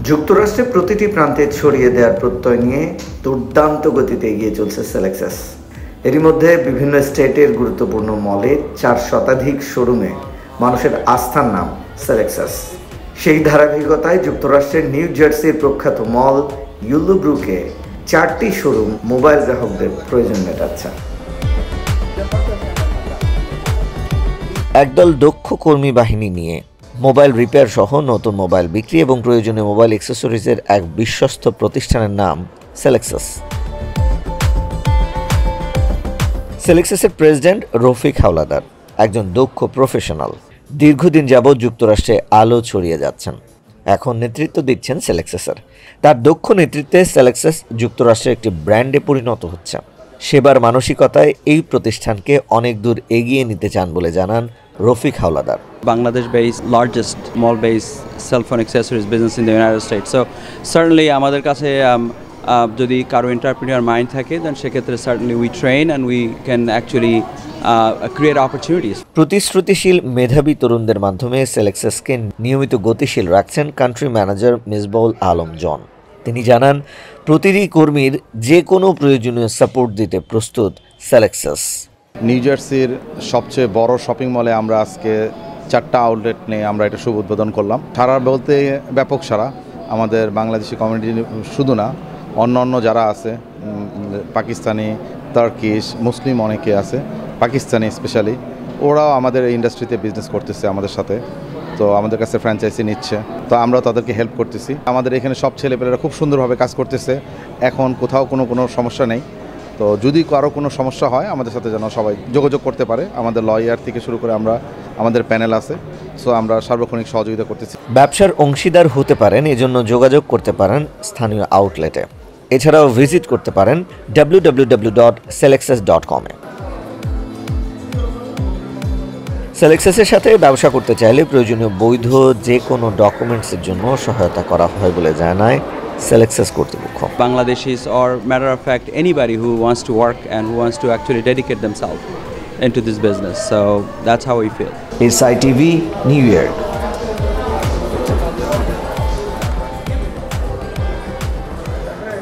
যুক্তরাষ্ট্রে প্রতিটি প্রান্তে ছড়িয়ে দেওয়ার প্রত্যয় নিয়ে দুর্দান্ত গতিতে এগিয়ে চলছে সেলেক্সাস। এরই মধ্যে বিভিন্ন স্টেটের গুরুত্বপূর্ণ মলে 4 শতাধিক শোরুমে মানুষের আস্থার নাম সেলেক্সাস। সেই ধারাবাহিকতায় যুক্তরাষ্ট্রের নিউ জার্সির প্রখ্যাত মল ইউলোব্রুকে 4টি শোরুম মোবাইল গ্রাহকদের প্রয়োজন মেটাচ্ছে। একদল দক্ষ কর্মী বাহিনী নিয়ে মোবাইল রিপেয়ার সহ নতুন মোবাইল বিক্রি এবং প্রয়োজনীয় মোবাইল অ্যাক্সেসরিজের এক বিশ্বস্ত প্রতিষ্ঠানের নাম সেলেক্সাস। সেলেক্সাসের প্রেসিডেন্ট রফিক হাওলাদার একজন দক্ষ প্রফেশনাল। দীর্ঘদিন যাবৎ যুক্তরাষ্ট্রে আলো ছড়িয়ে যাচ্ছেন, এখন নেতৃত্ব দিচ্ছেন সেলেক্সাসের। তার দক্ষ নেতৃত্বে সেলেক্সাস যুক্তরাষ্ট্রের একটি ব্র্যান্ডে পরিণত হচ্ছে। সেবার মানসিকতায় এই প্রতিষ্ঠানকে অনেক দূর এগিয়ে নিতে চান বলে জানান Rafiq Howlader. Bangladesh based largest mall based cell phone accessories business in the United States. So certainly আমাদের কাছে যদি কারো এন্টারপ্রেনিউর মাইন্ড থাকে দেন সেক্ষেত্রে certainly we train and we can actually create opportunities. প্রতিশ্রুতিশীল মেধাবী তরুণদের মাধ্যমে সেলেক্সাসকে নিয়মিত গতিশীল রাখছেন কান্ট্রি ম্যানেজার মিসবাউল আলম জন। তিনি জানান, প্রতিটি কর্মীর যে কোনো প্রয়োজনীয় সাপোর্ট দিতে প্রস্তুত সেলেক্সাস। নিউ জার্সির সবচেয়ে বড় শপিং মলে আমরা আজকে 4টা আউটলেট নিয়ে আমরা এটা শুভ উদ্বোধন করলাম। সারা বলতে ব্যাপক সারা, আমাদের বাংলাদেশি কমিউনিটি শুধু না, অন্য যারা আছে পাকিস্তানি, টার্কিশ, মুসলিম অনেকে আছে, পাকিস্তানি স্পেশালি, ওরাও আমাদের এই ইন্ডাস্ট্রিতে বিজনেস করতেছে আমাদের সাথে। তো আমাদের কাছে ফ্র্যাঞ্চাইজি নিচ্ছে, তো আমরাও তাদেরকে হেল্প করতেছি। আমাদের এখানে সব ছেলেপেলেরা খুব সুন্দরভাবে কাজ করতেছে, এখন কোথাও কোনো সমস্যা নেই। তো যদি কারো কোনো সমস্যা হয় আমাদের সাথে যেন সবাই যোগাযোগ করতে পারে। আমাদের লয়ার থেকে শুরু করে আমাদের প্যানেল আছে, সো আমরা সার্বক্ষণিক সহযোগিতা করতেছি। ব্যবসার অংশীদার হতে পারেন, এজন্য যোগাযোগ করতে পারেন স্থানীয় আউটলেটে। এছাড়াও ভিজিট করতে পারেন www.selexas.com এ। সেলেক্সাসের সাথে ব্যবসা করতে চাইলে প্রয়োজনীয় বৈধ যে কোনো ডকুমেন্টসের জন্য সহায়তা করা হয় বলে জানায় সেলেক্সাস কর্তৃপক্ষ। Bangladeshis or matter of fact anybody who wants to work and who wants to actually dedicate themselves into this business. So that's how we feel. SITV, New York.